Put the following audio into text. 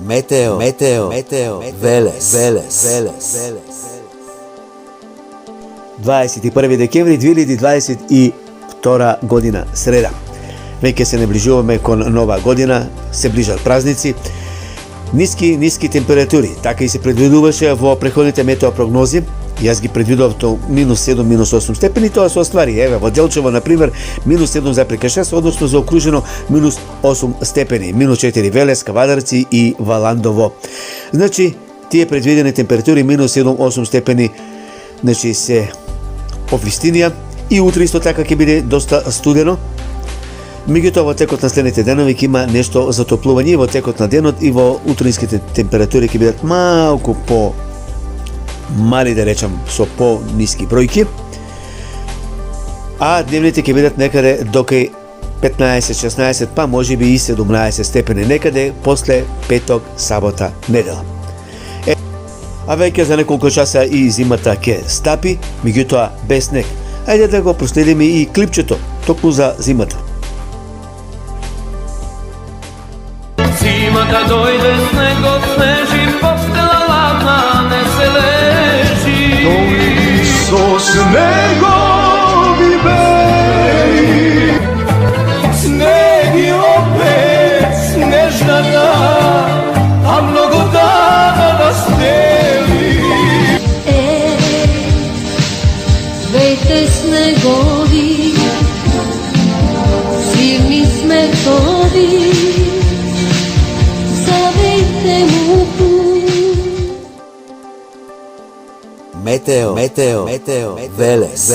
Meteo, Велес. 21 декември 2022 година, среда. Веќе се наближуваме кон нова година, се ближат празници. Ниски температури, така и се предвидуваше во преходните метеопрогнози. Јас ги предвидов до -7, -8 степени, тоа се оствари. Еве, во Делчево, например, -7,6, односно заокружено -8 степени, -4 Велес, Кавадарци и Валандово. Значи, тие предвидени температури -7, -8 степени, значи се повистинија и утре исто така ќе биде доста студено. Меѓутоа, во текот на следните денови ќе има нешто затоплување и во текот на денот и во утринските температури ќе бидат малку по мали, да речам, со по-ниски бројки, а дневните ќе бидат некаде докај 15, 16, па може би и 17 степени, некаде после петок, сабота, недела. А веќе за неколку часа и зимата ќе стапи, меѓутоа без снег. Ајде да го проследиме и клипчето, токму за зимата. Zima kad dojde, snegom sneži, postela ladna ne se leži. Dođi so snegovi beli, sneg je opet snežana, a mnogo dana nas deli. Vejte snegovi, silni smetovi, Meteo, Велес.